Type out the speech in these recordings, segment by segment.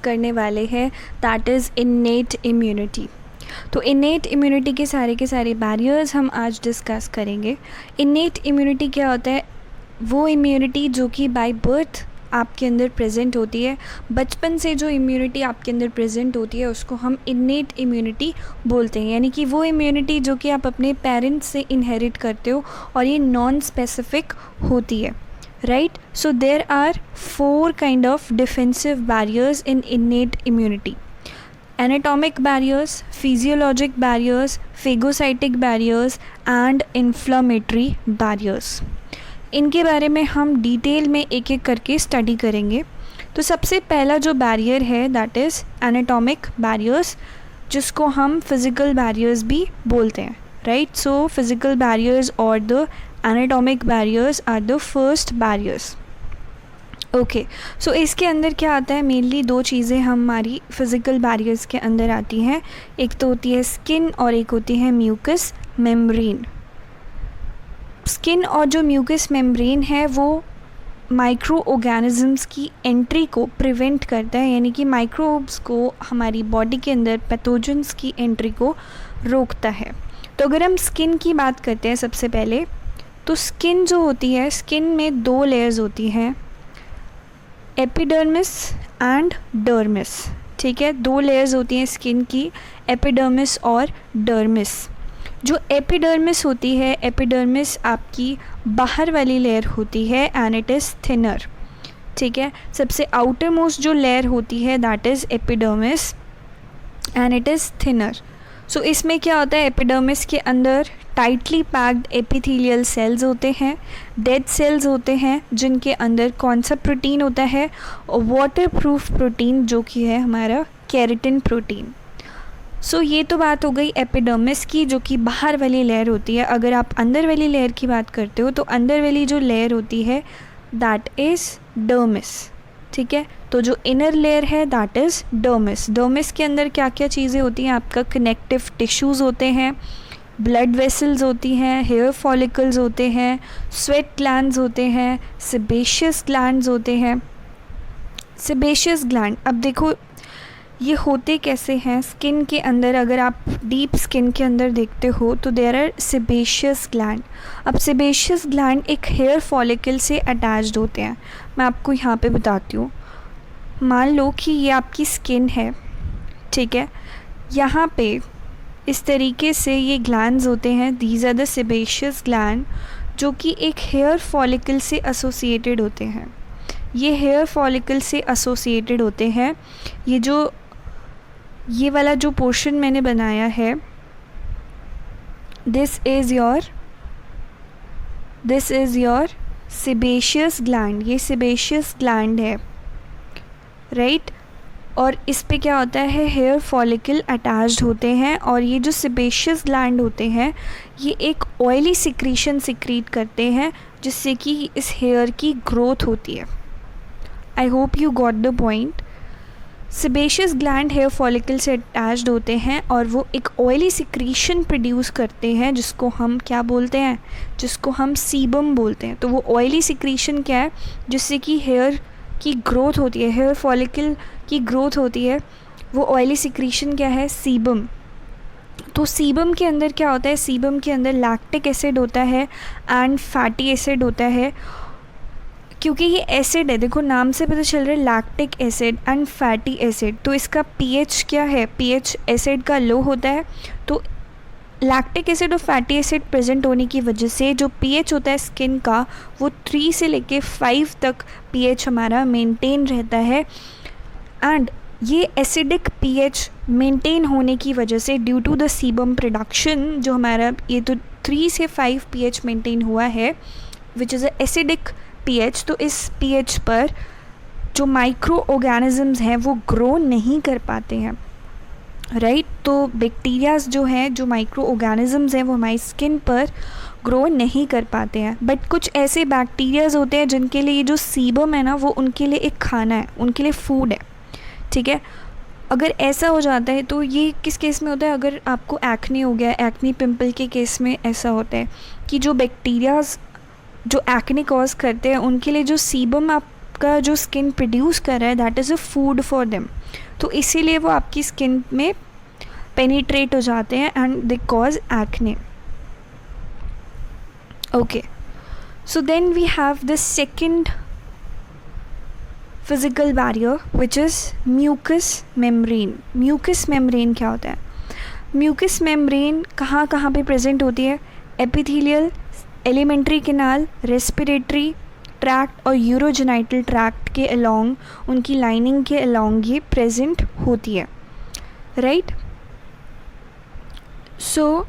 करने वाले हैं, दैट इज़ इन्नेट इम्यूनिटी। तो इन्नेट इम्यूनिटी के सारे बैरियर्स हम आज डिस्कस करेंगे। इन्नेट इम्यूनिटी क्या होता है? वो इम्यूनिटी जो कि बाय बर्थ आपके अंदर प्रेजेंट होती है, बचपन से जो इम्यूनिटी आपके अंदर प्रेजेंट होती है उसको हम इन्नेट इम्यूनिटी बोलते हैं। यानी कि वो इम्यूनिटी जो कि आप अपने पेरेंट्स से इनहेरिट करते हो और ये नॉन स्पेसिफिक होती है, right? So there are 4 kind of defensive barriers in innate immunity: anatomic barriers, physiologic barriers, phagocytic barriers and inflammatory barriers। इनके बारे में हम डिटेल में एक एक करके स्टडी करेंगे। तो सबसे पहला जो बैरियर है दैट इज़ एनाटॉमिक बैरियर्स, जिसको हम फिज़िकल बैरियर्स भी बोलते हैं, राइट? सो फिज़िकल बैरियर्स और the anatomic barriers are the first barriers। Okay, so इसके अंदर क्या आता है? मेनली 2 चीज़ें हमारी फिज़िकल बैरियर्स के अंदर आती हैं। एक तो होती है स्किन और एक होती है म्यूकस मेम्ब्रेन। स्किन और जो म्यूकस मेम्ब्रेन है वो माइक्रो ऑर्गेनिजम्स की एंट्री को प्रिवेंट करता है, यानी कि माइक्रोब्स को हमारी बॉडी के अंदर पैथोजेंस की एंट्री को रोकता है। तो अगर हम स्किन की बात करते हैं सबसे पहले, तो स्किन जो होती है, स्किन में 2 लेयर्स होती हैं, एपिडर्मिस एंड डर्मिस। ठीक है, 2 लेयर्स होती हैं स्किन की, एपिडर्मिस और डर्मिस। जो एपिडर्मिस होती है, एपिडर्मिस आपकी बाहर वाली लेयर होती है एंड इट इज़ थिनर। ठीक है, सबसे आउटर मोस्ट जो लेयर होती है that is epidermis and it is thinner. So इसमें क्या होता है? एपिडर्मिस के अंदर टाइटली पैक्ड एपिथेलियल सेल्स होते हैं, डेड सेल्स होते हैं, जिनके अंदर कौन सा प्रोटीन होता है? वाटर प्रूफ प्रोटीन, जो कि है हमारा केराटिन प्रोटीन। सो ये तो बात हो गई एपिडर्मिस की, जो कि बाहर वाली लेयर होती है। अगर आप अंदर वाली लेयर की बात करते हो तो अंदर वाली जो लेयर होती है दैट इज़ डर्मिस। ठीक है, तो जो इनर लेयर है दैट इज़ डर्मिस। डर्मिस के अंदर क्या क्या चीज़ें होती हैं? आपका कनेक्टिव टिश्यूज़ होते हैं, ब्लड वेसल्स होती हैं, हेयर फॉलिकल्स होते हैं, स्वेट ग्लैंड्स होते हैं, सेबेशियस ग्लैंड्स होते हैं। सेबेशियस ग्लैंड, अब देखो ये होते कैसे हैं स्किन के अंदर? अगर आप डीप स्किन के अंदर देखते हो तो देयर आर सेबेशियस ग्लैंड। अब सेबेशियस ग्लैंड एक हेयर फॉलिकल से अटैच्ड होते हैं। मैं आपको यहाँ पे बताती हूँ। मान लो कि ये आपकी स्किन है, ठीक है, यहाँ पे इस तरीके से ये ग्लैंड्स होते हैं, these are the sebaceous gland, जो कि एक हेयर फॉलिकल से एसोसिएटेड होते हैं। ये हेयर फॉलिकल से एसोसिएटेड होते हैं। ये वाला जो पोर्शन मैंने बनाया है, this is your sebaceous gland. ये सेबेशियस ग्लैंड है, राइट? और इस पे क्या होता है? हेयर फॉलिकल अटैच्ड होते हैं। और ये जो सेबेशियस ग्लैंड होते हैं ये एक ऑयली सिक्रीशन सिक्रीट करते हैं, जिससे कि इस हेयर की ग्रोथ होती है। I hope you got the point. Sebaceous gland hair follicle से अटैच्ड होते हैं और वो एक ऑयली सिक्रीशन प्रोड्यूस करते हैं, जिसको हम क्या बोलते हैं? जिसको हम सीबम बोलते हैं। तो वो ऑयली सिक्रीशन क्या है? जिससे कि हेयर की ग्रोथ होती है, हेयर फॉलिकल की ग्रोथ होती है। वो ऑयली सिक्रीशन क्या है? सीबम। तो सीबम के अंदर क्या होता है? सीबम के अंदर लैक्टिक एसिड होता है एंड फैटी एसिड होता है। क्योंकि ये एसिड है, देखो नाम से पता चल रहा है lactic acid and fatty acid, तो इसका पीएच क्या है? पीएच एसिड का लो होता है। तो लैक्टिक एसिड और फैटी एसिड प्रेजेंट होने की वजह से जो पीएच होता है स्किन का वो 3 से लेके 5 तक पीएच हमारा मेंटेन रहता है। एंड ये एसिडिक पीएच मेंटेन होने की वजह से due to the sebum production, जो हमारा ये तो 3 से 5 पीएच मेंटेन हुआ है which is a acidic pH. तो इस पीएच पर जो माइक्रो ऑर्गेनिजम्स हैं वो ग्रो नहीं कर पाते हैं, राइट? तो बैक्टीरियाज जो हैं, जो माइक्रो ऑर्गेनिजम्स हैं, वो हमारी स्किन पर ग्रो नहीं कर पाते हैं। बट कुछ ऐसे बैक्टीरियाज होते हैं जिनके लिए ये जो सीबम है ना, वो उनके लिए एक खाना है, उनके लिए फूड है। ठीक है, अगर ऐसा हो जाता है तो ये किस केस में होता है? अगर आपको एक्ने हो गया, एक्ने पिंपल के केस में ऐसा होता है कि जो बैक्टीरियाज जो एक्ने कॉज करते हैं उनके लिए जो सीबम आपका जो स्किन प्रोड्यूस कर रहा है that is a food for them. तो इसीलिए वो आपकी स्किन में पेनिट्रेट हो जाते हैं and they cause acne. Okay, so then we have the second physical barrier which is mucous membrane. Mucous membrane क्या होता है? म्यूकस मेम्ब्रेन कहाँ कहाँ पे प्रेजेंट होती है? Epithelial, alimentary canal, respiratory tract और यूरोजेनाइटल ट्रैक्ट के अलोंग, उनकी लाइनिंग के अलोंग ये प्रेजेंट होती है, राइट. सो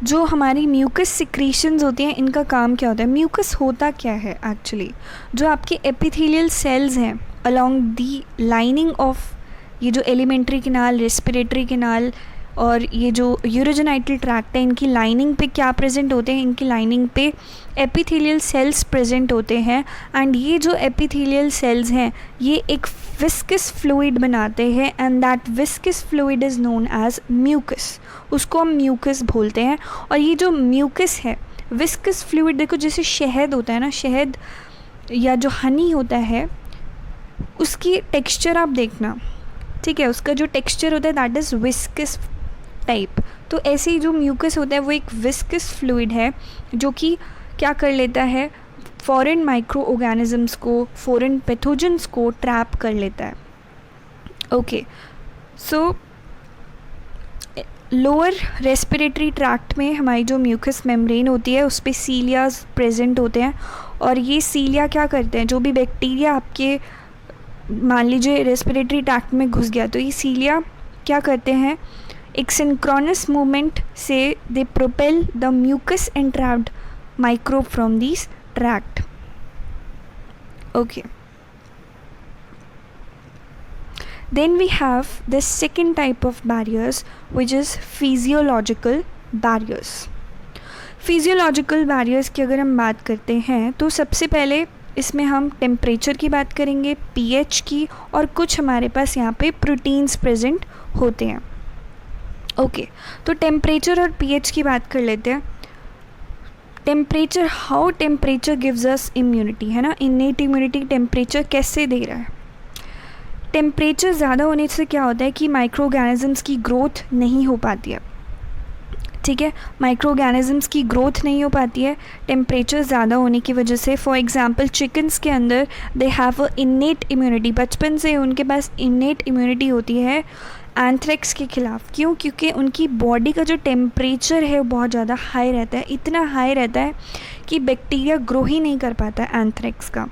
जो हमारी म्यूकस सिक्रीशंस होती हैं, इनका काम क्या होता है? म्यूकस होता क्या है एक्चुअली? जो आपके एपिथेलियल सेल्स हैं अलोंग दी लाइनिंग ऑफ ये जो एलिमेंट्री कैनाल, रेस्पिरेटरी कैनाल और ये जो यूरोजेनाइटल ट्रैक्ट है, इनकी लाइनिंग पे क्या प्रेजेंट होते हैं? इनकी लाइनिंग पे एपिथेलियल सेल्स प्रेजेंट होते हैं. एंड ये जो एपिथेलियल सेल्स हैं ये एक विस्कस फ्लूइड बनाते हैं and that viscous fluid is known as mucus. उसको हम म्यूकस बोलते हैं. और ये जो म्यूकस है, विस्कस फ्लूइड, देखो जैसे शहद होता है ना, शहद या जो हनी होता है उसकी टेक्सचर आप देखना, ठीक है, उसका जो टेक्सचर होता है दैट इज़ विस्कस टाइप. तो ऐसे ही जो म्यूकस होता है वो एक विस्कस फ्लूइड है जो कि क्या कर लेता है? फॉरेन माइक्रो ऑर्गेनिजम्स को, फॉरेन पैथोजेंस को ट्रैप कर लेता है. ओके, सो लोअर रेस्पिरेटरी ट्रैक्ट में हमारी जो म्यूकस मेम्ब्रेन होती है उस पर सीलियाज प्रेजेंट होते हैं. और ये सीलिया क्या करते हैं? जो भी बैक्टीरिया आपके मान लीजिए रेस्पिरेटरी ट्रैक्ट में घुस गया तो ये सीलिया क्या करते हैं? एक सिंक्रोनस मूवमेंट से they propel the mucus entrapped microbe from this tract. Okay, then we have the second type of barriers which is physiological barriers. physiological barriers की अगर हम बात करते हैं तो सबसे पहले इसमें हम टेम्परेचर की बात करेंगे, पीएच की, और कुछ हमारे पास यहाँ पे प्रोटीन्स प्रेजेंट होते हैं. ओके, तो टेम्परेचर और पीएच की बात कर लेते हैं. Temperature, how temperature gives us immunity, है ना, इन्नेट इम्यूनिटी टेम्परेचर कैसे दे रहा है? टेम्परेचर ज़्यादा होने से क्या होता है कि माइक्रो ऑर्गेनिजम्स की ग्रोथ नहीं हो पाती है, ठीक है, माइक्रो ऑर्गेनिजम्स की ग्रोथ नहीं हो पाती है टेम्परेचर ज़्यादा होने की वजह से. फॉर एग्जांपल चिकन्स के अंदर they have a innate immunity, बचपन से उनके पास इन्नेट इम्यूनिटी होती है एंथ्रेक्स के ख़िलाफ़. क्यों? क्योंकि उनकी बॉडी का जो टेम्परेचर है वो बहुत ज़्यादा हाई रहता है, इतना हाई रहता है कि बैक्टीरिया ग्रो ही नहीं कर पाता है एंथ्रेक्स का,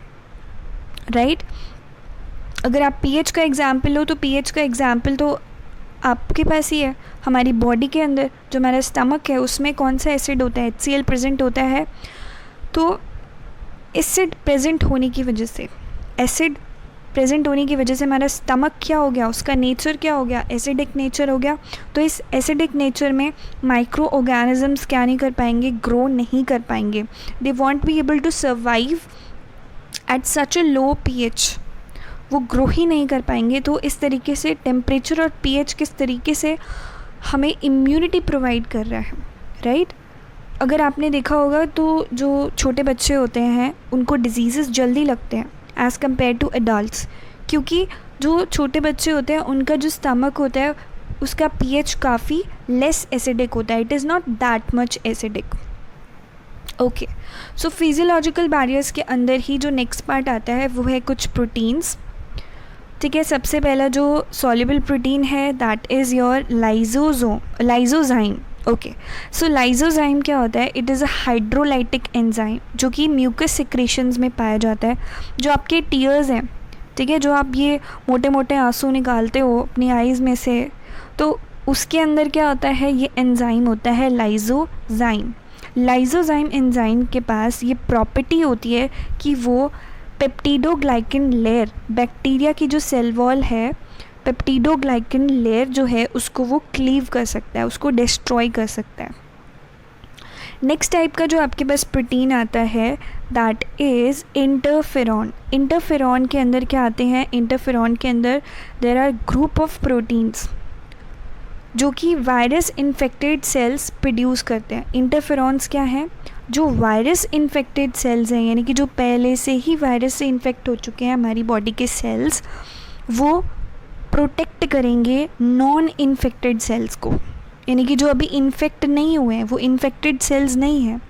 राइट. अगर आप पीएच का एग्जाम्पल लो तो पीएच का एग्जाम्पल तो आपके पास ही है. हमारी बॉडी के अंदर जो हमारा स्टमक है उसमें कौन सा एसिड होता है? HCl प्रेजेंट होता है. तो एसिड प्रेजेंट होने की वजह से, एसिड प्रेजेंट होने की वजह से हमारा स्टमक क्या हो गया? उसका नेचर क्या हो गया? एसिडिक नेचर हो गया. तो इस एसिडिक नेचर में माइक्रो ऑर्गेनिजम्स क्या नहीं कर पाएंगे? ग्रो नहीं कर पाएंगे. They won't be able to survive at such a low pH, वो ग्रो ही नहीं कर पाएंगे. तो इस तरीके से टेम्परेचर और पीएच किस तरीके से हमें इम्यूनिटी प्रोवाइड कर रहा है, राइट. अगर आपने देखा होगा तो जो छोटे बच्चे होते हैं उनको डिजीज़ेस जल्दी लगते हैं एज़ कम्पेयर टू एडल्ट्स, क्योंकि जो छोटे बच्चे होते हैं उनका जो स्टमक होता है उसका पीएच काफ़ी लेस एसिडिक होता है. It is not that much acidic. Okay, so physiological barriers के अंदर ही जो नेक्स्ट पार्ट आता है वो है कुछ प्रोटीन्स, ठीक है. सबसे पहला जो सॉल्युबल प्रोटीन है that is your lysozyme. Okay, so lysozyme क्या होता है? It is a hydrolytic enzyme जो कि म्यूकस सिक्रीशंस में पाया जाता है. जो आपके टीयर्स हैं, ठीक है, जो आप ये मोटे मोटे आंसू निकालते हो अपनी आइज़ में से, तो उसके अंदर क्या होता है? ये एंजाइम होता है लाइजोजाइम. लाइजोजाइम एंजाइम के पास ये प्रॉपर्टी होती है कि वो पेप्टिडोग्लाइकन लेयर, बैक्टीरिया की जो सेल वॉल है, पेप्टिडोग्लाइकन लेयर जो है उसको वो क्लीव कर सकता है, उसको डिस्ट्रॉय कर सकता है. नेक्स्ट टाइप का जो आपके पास प्रोटीन आता है दैट इज़ इंटरफेरॉन. इंटरफेरॉन के अंदर क्या आते हैं? इंटरफेरॉन के अंदर there are group of proteins जो कि वायरस इन्फेक्टेड सेल्स प्रोड्यूस करते हैं. इंटरफेरॉन्स क्या हैं? जो वायरस इन्फेक्टेड सेल्स हैं, यानी कि जो पहले से ही वायरस से इन्फेक्ट हो चुके हैं हमारी बॉडी के सेल्स, वो प्रोटेक्ट करेंगे नॉन इन्फेक्टेड सेल्स को, यानी कि जो अभी इन्फेक्ट नहीं हुए हैं, वो इन्फेक्टेड सेल्स नहीं हैं।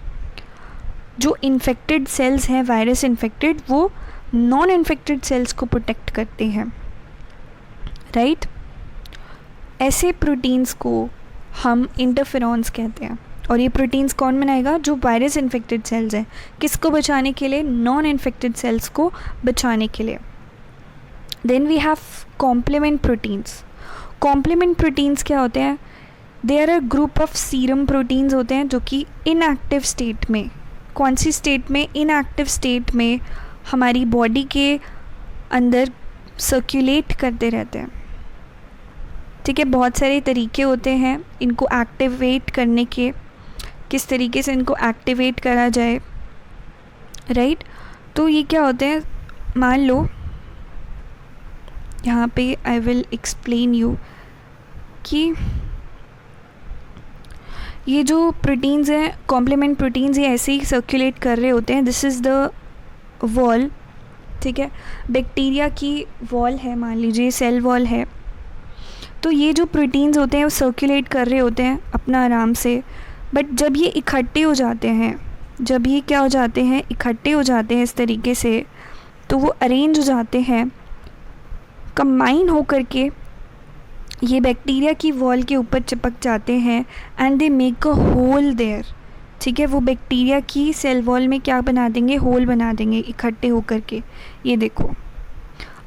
जो इन्फेक्टेड सेल्स हैं वायरस इन्फेक्टेड, वो नॉन इन्फेक्टेड सेल्स को प्रोटेक्ट करते हैं, राइट। ऐसे प्रोटीन्स को हम इंटरफेरॉन्स कहते हैं। और ये प्रोटीन्स कौन बनाएगा? जो वायरस इन्फेक्टेड सेल्स हैं। किसको बचाने के लिए? नॉन इन्फेक्टेड सेल्स को बचाने के लिए। Then we have complement proteins. Complement proteins क्या होते हैं? They are a group of serum proteins होते हैं जो कि इनएक्टिव स्टेट में, कौन सी स्टेट में? इनएक्टिव स्टेट में हमारी बॉडी के अंदर सर्कुलेट करते रहते हैं, ठीक है। बहुत सारे तरीके होते हैं इनको एक्टिवेट करने के, किस तरीके से इनको एक्टिवेट करा जाए, राइट। तो ये क्या होते हैं? मान लो यहाँ पे आई विल एक्सप्लेन यू कि ये जो प्रोटीन्स हैं, कॉम्प्लीमेंट प्रोटीन्स, ये ऐसे ही सर्कुलेट कर रहे होते हैं। दिस इज़ द वॉल, ठीक है। बैक्टीरिया की वॉल है, मान लीजिए सेल वॉल है। तो ये जो प्रोटीन्स होते हैं वो सर्कुलेट कर रहे होते हैं अपना आराम से, बट जब ये इकट्ठे हो जाते हैं, जब ये क्या हो जाते हैं? इकट्ठे हो जाते हैं इस तरीके से, तो वो अरेंज हो जाते हैं, कंबाइन हो करके ये बैक्टीरिया की वॉल के ऊपर चिपक जाते हैं and they make a hole there, ठीक है। वो बैक्टीरिया की सेल वॉल में क्या बना देंगे? होल बना देंगे इकट्ठे हो करके। ये देखो,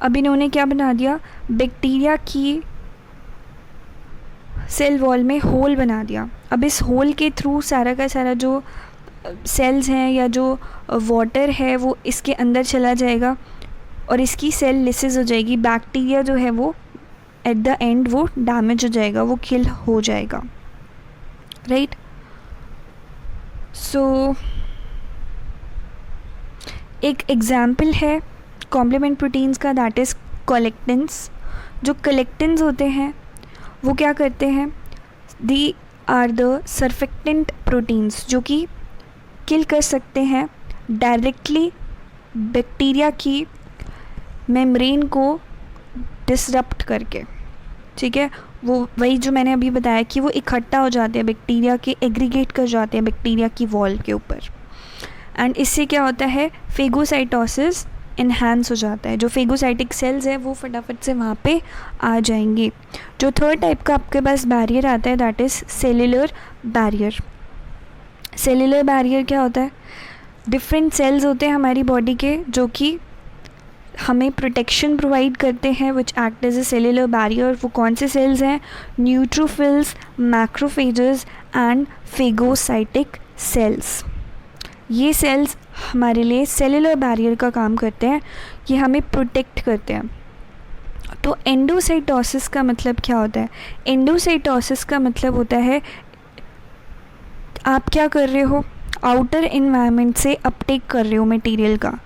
अब इन्होंने क्या बना दिया? बैक्टीरिया की सेल वॉल में होल बना दिया। अब इस होल के थ्रू सारा का सारा जो सेल्स हैं या जो वाटर है वो इसके अंदर चला जाएगा और इसकी सेल लिसिस हो जाएगी। बैक्टीरिया जो है वो एट द एंड वो डैमेज हो जाएगा, वो किल हो जाएगा, राइट। सो एक एग्जाम्पल है कॉम्प्लीमेंट प्रोटीन्स का, दैट इज़ कोलेक्टिन्स। जो कोलेक्टिन्स होते हैं वो क्या करते हैं? दी आर द सर्फेक्टेंट प्रोटीन्स जो कि किल कर सकते हैं डायरेक्टली बैक्टीरिया की मेम्ब्रेन को डिसरप्ट करके, ठीक है। वो वही जो मैंने अभी बताया कि वो इकट्ठा हो जाते हैं बैक्टीरिया के, एग्रीगेट कर जाते हैं बैक्टीरिया की वॉल के ऊपर, एंड इससे क्या होता है? फेगोसाइटोसिस इन्हांस हो जाता है। जो फेगोसाइटिक सेल्स है वो फटाफट से वहाँ पे आ जाएंगे। जो थर्ड टाइप का आपके पास बैरियर आता है that is cellular barrier. Cellular barrier क्या होता है? डिफरेंट सेल्स होते हैं हमारी बॉडी के जो कि हमें प्रोटेक्शन प्रोवाइड करते हैं, which act as a cellular barrier. वो कौन से सेल्स हैं? Neutrophils, macrophages and phagocytic cells. ये सेल्स हमारे लिए सेल्यूलर बैरियर का काम करते हैं, ये हमें प्रोटेक्ट करते हैं। तो एंडोसाइटोसिस का मतलब क्या होता है? एंडोसाइटोसिस का मतलब होता है आप क्या कर रहे हो? आउटर एनवायरनमेंट से अपटेक कर रहे हो मटेरियल का।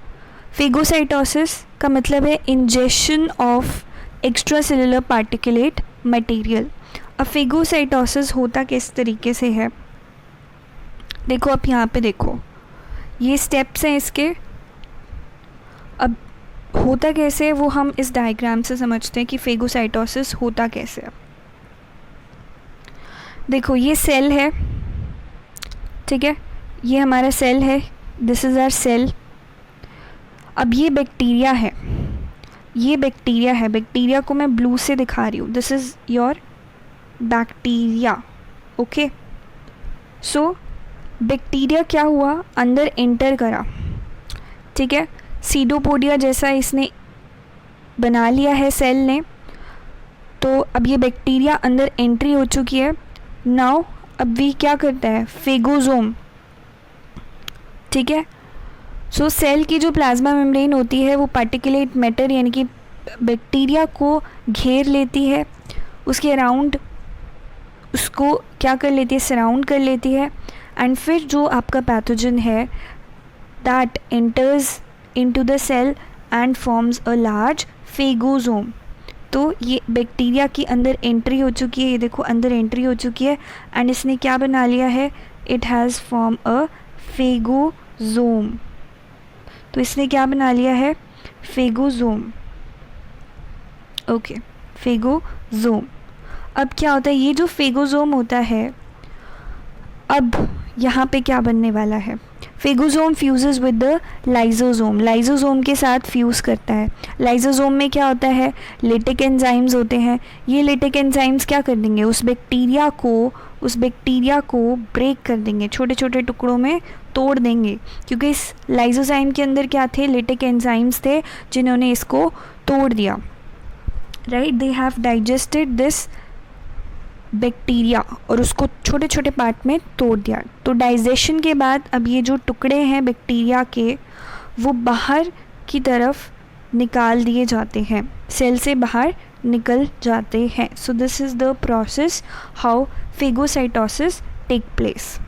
फेगोसाइटोसिस का मतलब है injection of extra cellular particulate material. अब फेगोसाइटोसिस होता किस तरीके से है? देखो, आप यहाँ पे देखो, ये स्टेप्स हैं इसके। अब होता कैसे है वो हम इस डायग्राम से समझते हैं कि फेगोसाइटोसिस होता कैसे है। देखो, ये सेल है, ठीक है, ये हमारा सेल है, दिस इज़ आवर सेल। अब ये बैक्टीरिया है, ये बैक्टीरिया है, बैक्टीरिया को मैं ब्लू से दिखा रही हूँ, this is your bacteria, okay. So bacteria क्या हुआ? अंदर एंटर करा, ठीक है, सीडोपोडिया जैसा इसने बना लिया है सेल ने। तो अब ये बैक्टीरिया अंदर एंट्री हो चुकी है। नाउ अब भी क्या करता है? फेगोसोम, ठीक है। सो सेल की जो प्लाज्मा मेम्ब्रेन होती है वो पार्टिकुलेट मैटर यानी कि बैक्टीरिया को घेर लेती है, उसके अराउंड उसको क्या कर लेती है? सराउंड कर लेती है। एंड फिर जो आपका पैथोजन है that enters into the cell and forms a large phagosome. तो ये बैक्टीरिया की अंदर एंट्री हो चुकी है, ये देखो अंदर एंट्री हो चुकी है, एंड इसने क्या बना लिया है? It has form a phagosome. तो इसने क्या बना लिया है? Phagosome, okay, phagosome. अब क्या होता है, ये जो फेगोसोम होता है, अब यहाँ पे क्या बनने वाला है, phagosome fuses with the lysosome, lysosome के साथ फ्यूज़ करता है। लाइजोसोम में क्या होता है, लेटिक एंजाइम्स होते हैं। ये लेटिक एंजाइम्स क्या कर देंगे, उस बैक्टीरिया को ब्रेक कर देंगे, छोटे छोटे टुकड़ों में तोड़ देंगे, क्योंकि इस लाइजोजाइम के अंदर क्या थे, लेटिक एंजाइम्स थे जिन्होंने इसको तोड़ दिया, right. They have digested this bacteria और उसको छोटे छोटे पार्ट में तोड़ दिया। तो डाइजेशन के बाद अब ये जो टुकड़े हैं बैक्टीरिया के, वो बाहर की तरफ निकाल दिए जाते हैं, सेल से बाहर निकल जाते हैं। So this is the process how phagocytosis take place.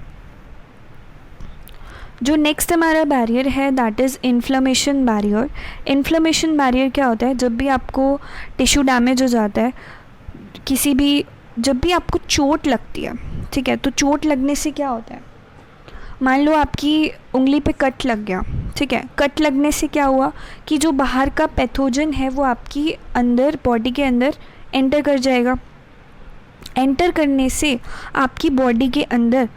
जो नेक्स्ट हमारा बैरियर है that is inflammation barrier. Inflammation barrier क्या होता है, जब भी आपको टिश्यू डैमेज हो जाता है, जब भी आपको चोट लगती है, ठीक है, तो चोट लगने से क्या होता है, मान लो आपकी उंगली पे कट लग गया, ठीक है, कट लगने से क्या हुआ कि जो बाहर का पैथोजन है वो आपकी अंदर, बॉडी के अंदर एंटर कर जाएगा। एंटर करने से आपकी बॉडी के अंदर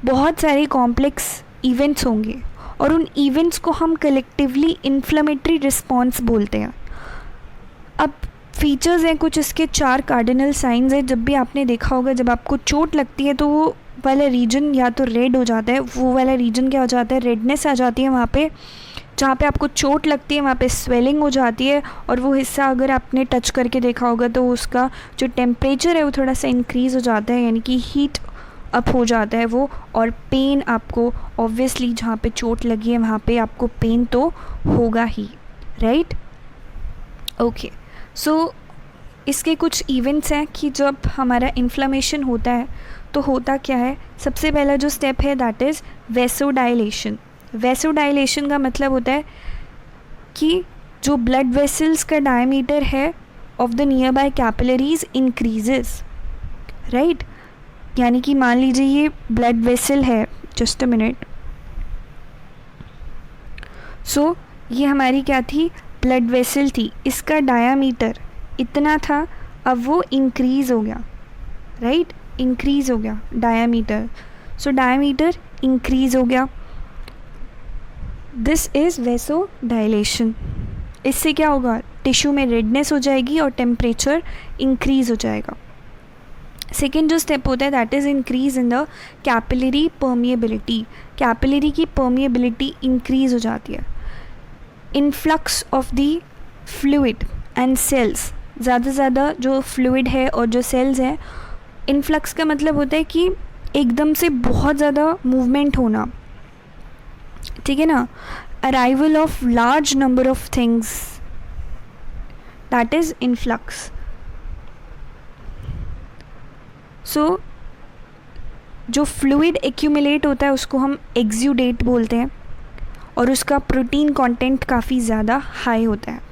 बहुत सारे कॉम्प्लेक्स इवेंट्स होंगे और उन इवेंट्स को हम कलेक्टिवली इन्फ्लेमेटरी रिस्पॉन्स बोलते हैं। अब फीचर्स हैं कुछ इसके, 4 कार्डिनल साइंस हैं। जब भी आपने देखा होगा, जब आपको चोट लगती है तो वो वाला रीजन या तो रेड हो जाता है, वो वाला रीजन क्या हो जाता है, रेडनेस आ जाती है वहाँ पे, जहाँ पे आपको चोट लगती है वहाँ पे स्वेलिंग हो जाती है, और वो हिस्सा अगर आपने टच करके देखा होगा तो उसका जो टेम्परेचर है वो थोड़ा सा इंक्रीज़ हो जाता है, यानी कि हीट अप हो जाता है वो। और पेन आपको ऑब्वियसली जहाँ पे चोट लगी है वहाँ पे आपको पेन तो होगा ही, राइट। ओके, सो इसके कुछ इवेंट्स हैं कि जब हमारा इन्फ्लेमेशन होता है तो होता क्या है। सबसे पहला जो स्टेप है दैट इज़ वेसोडाइलेशन। वेसोडाइलेशन का मतलब होता है कि जो ब्लड वेसल्स का डायमीटर है of the near by capillaries increases, right. यानी कि मान लीजिए ये ब्लड वेसल है, जस्ट अ मिनट, सो ये हमारी क्या थी, ब्लड वेसल थी, इसका डायामीटर इतना था, अब वो इंक्रीज़ हो गया, राइट, इंक्रीज़ हो गया डायामीटर। सो डायामीटर इंक्रीज़ हो गया, दिस इज़ वेसोडाइलेशन। इससे क्या होगा, टिश्यू में रेडनेस हो जाएगी और टेम्परेचर इंक्रीज़ हो जाएगा। सेकेंड जो स्टेप होता है that is increase in the capillary permeability. Capillary की परमिएबिलिटी इंक्रीज़ हो जाती है। Influx of the fluid and cells, ज़्यादा से ज़्यादा जो फ्लूइड है और जो सेल्स हैं, इनफ्लक्स का मतलब होता है कि एकदम से बहुत ज़्यादा मूवमेंट होना, ठीक है ना, arrival of large number of things, that is influx. So जो फ्लूइड एक्यूमुलेट होता है उसको हम एक्सुडेट बोलते हैं और उसका प्रोटीन कंटेंट काफ़ी ज़्यादा हाई होता है।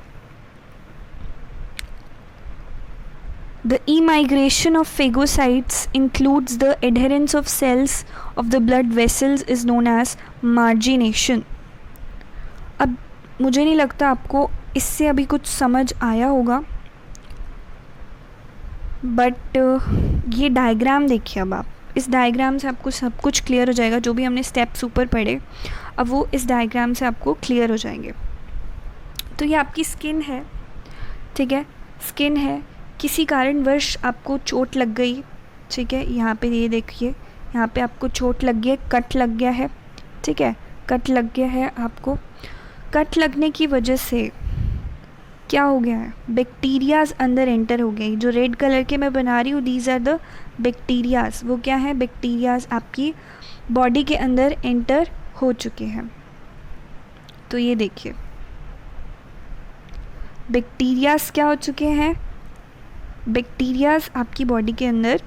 The emigration of phagocytes includes the adherence of cells of the blood vessels is known as margination. अब मुझे नहीं लगता आपको इससे अभी कुछ समझ आया होगा, बट ये डायग्राम देखिए। अब आप इस डायग्राम से आपको सब कुछ क्लियर हो जाएगा, जो भी हमने स्टेप्स ऊपर पढ़े अब वो इस डायग्राम से आपको क्लियर हो जाएंगे। तो ये आपकी स्किन है, ठीक है, स्किन है, किसी कारणवश आपको चोट लग गई, ठीक है, यहाँ पे ये देखिए, यहाँ पे आपको चोट लग गई है, कट लग गया है, ठीक है, कट लग गया है आपको। कट लगने की वजह से क्या हो गया है, बैक्टीरियाज अंदर एंटर हो गई। जो रेड कलर के मैं बना रही हूँ दीज आर द बैक्टीरियाज, वो क्या है, बैक्टीरियाज आपकी बॉडी के अंदर एंटर हो चुके हैं। तो ये देखिए बैक्टीरियाज क्या हो चुके हैं, बैक्टीरियाज आपकी बॉडी के अंदर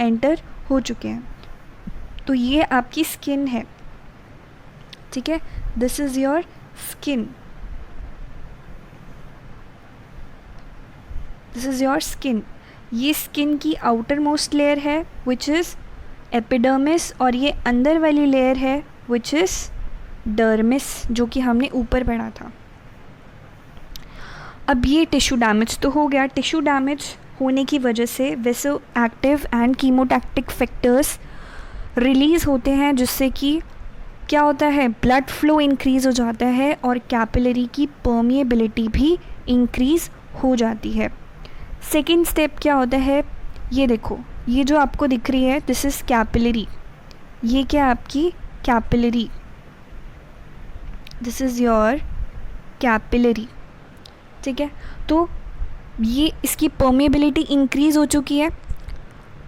एंटर हो चुके हैं। तो ये आपकी स्किन है, ठीक है, this is your skin, this is your skin. ये स्किन की आउटर मोस्ट लेयर है विच इज़ एपिडर्मिस, और ये अंदर वाली लेयर है विच इज़ डर्मिस, जो कि हमने ऊपर पढ़ा था। अब ये टिश्यू डैमेज तो हो गया, टिश्यू डैमेज होने की वजह से वेसो एक्टिव एंड कीमोटैक्टिक फैक्टर्स रिलीज़ होते हैं, जिससे कि क्या होता है, ब्लड फ्लो इंक्रीज़ हो जाता है और कैपिलरी की परमिएबिलिटी भी इंक्रीज़ हो जाती है। सेकेंड स्टेप क्या होता है, ये देखो, ये जो आपको दिख रही है दिस इज़ कैपिलरी, ये क्या है आपकी capillary, this is your capillary, ठीक है। तो ये इसकी परमिएबिलिटी इंक्रीज़ हो चुकी है,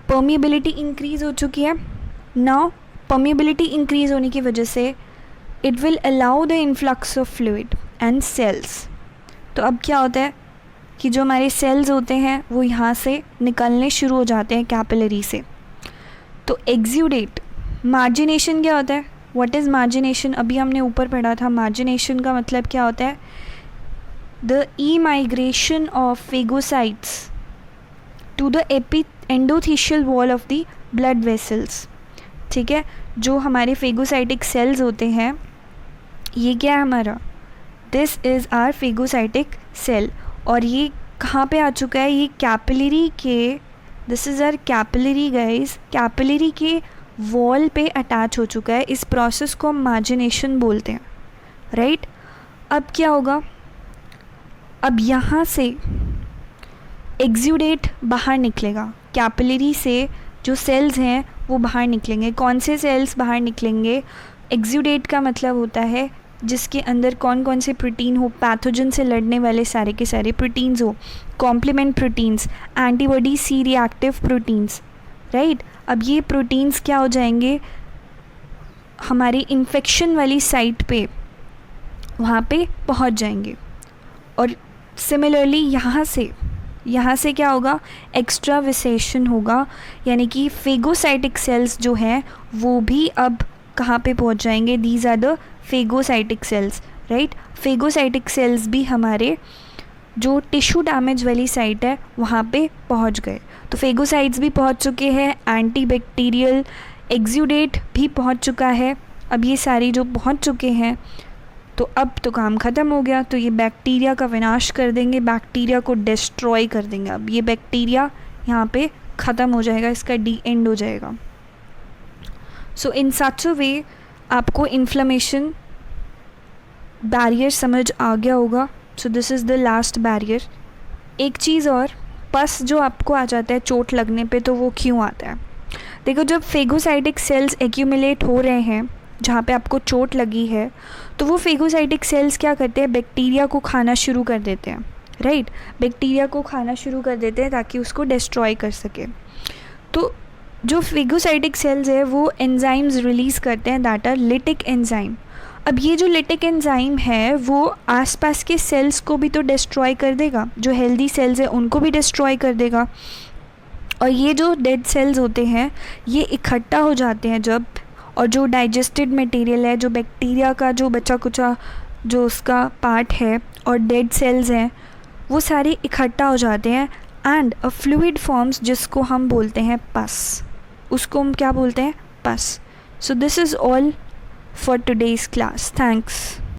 परमिएबिलिटी इंक्रीज़ हो चुकी है। नाउ परमिएबिलिटी इंक्रीज़ होने की वजह से it will allow the influx of fluid and cells. तो अब क्या होता है कि जो हमारे सेल्स होते हैं वो यहाँ से निकलने शुरू हो जाते हैं कैपिलरी से। तो एक्सुडेट, मार्जिनेशन क्या होता है, व्हाट इज़ मार्जिनेशन, अभी हमने ऊपर पढ़ा था। मार्जिनेशन का मतलब क्या होता है, the emigration of phagocytes to the endothelial wall of the blood vessels, ठीक है। जो हमारे फेगोसाइटिक सेल्स होते हैं, ये क्या है हमारा, this is our phagocytic cell, और ये कहाँ पे आ चुका है, ये कैपिलरी के, this is our capillary guys, capillary के वॉल पे अटैच हो चुका है। इस प्रोसेस को हम मार्जिनेशन बोलते हैं, राइट। अब क्या होगा, अब यहाँ से एक्सुडेट बाहर निकलेगा, कैपिलरी से जो सेल्स हैं वो बाहर निकलेंगे। कौन से सेल्स बाहर निकलेंगे, एक्सुडेट का मतलब होता है जिसके अंदर कौन कौन से प्रोटीन हो, पैथोजन से लड़ने वाले सारे के सारे प्रोटीन्स हो, complement proteins, antibody C reactive proteins, right. अब ये प्रोटीन्स क्या हो जाएंगे, हमारी इन्फेक्शन वाली साइट पे वहाँ पे पहुँच जाएंगे। और सिमिलरली यहाँ से क्या होगा, एक्स्ट्राविसेशन होगा, यानी कि फेगोसाइटिक सेल्स जो हैं वो भी अब कहाँ पे पहुँच जाएंगे, these are the phagocytic cells, right. Phagocytic cells भी हमारे जो टिश्यू डैमेज वाली साइट है वहाँ पे पहुँच गए। तो फेगोसाइट्स भी पहुँच चुके हैं, एंटीबैक्टीरियल एक्सुडेट भी पहुँच चुका है। अब ये सारी जो पहुँच चुके हैं तो अब तो काम ख़त्म हो गया। तो ये बैक्टीरिया का विनाश कर देंगे, बैक्टीरिया को डिस्ट्रॉय कर देंगे। अब ये बैक्टीरिया यहाँ पे ख़त्म हो जाएगा, इसका डी एंड हो जाएगा। सो इन सच अ वे आपको इन्फ्लेमेशन बैरियर समझ आ गया होगा। सो this is the last barrier. एक चीज़ और, पस जो आपको आ जाता है चोट लगने पे, तो वो क्यों आता है, देखो जब फेगोसाइटिक सेल्स एक्यूमुलेट हो रहे हैं जहाँ पे आपको चोट लगी है, तो वो फेगोसाइटिक सेल्स क्या करते हैं, बैक्टीरिया को खाना शुरू कर देते हैं, राइट। बैक्टीरिया को खाना शुरू कर देते हैं ताकि उसको डिस्ट्रॉय कर सके। तो जो फेगोसाइटिक सेल्स है वो एंजाइम्स रिलीज़ करते हैं, दैट आर लिटिक एंजाइम। अब ये जो लिटिक एंजाइम है वो आसपास के सेल्स को भी तो डिस्ट्रॉय कर देगा, जो हेल्दी सेल्स है उनको भी डिस्ट्रॉय कर देगा। और ये जो डेड सेल्स होते हैं ये इकट्ठा हो जाते हैं जब, और जो डाइजेस्टेड मटेरियल है, जो बैक्टीरिया का जो बचा कुचा जो उसका पार्ट है और डेड सेल्स हैं, वो सारे इकट्ठा हो जाते हैं एंड अ फ्लूइड फॉर्म्स, जिसको हम बोलते हैं पस। उसको हम क्या बोलते हैं, पस। सो this is all for today's class. Thanks.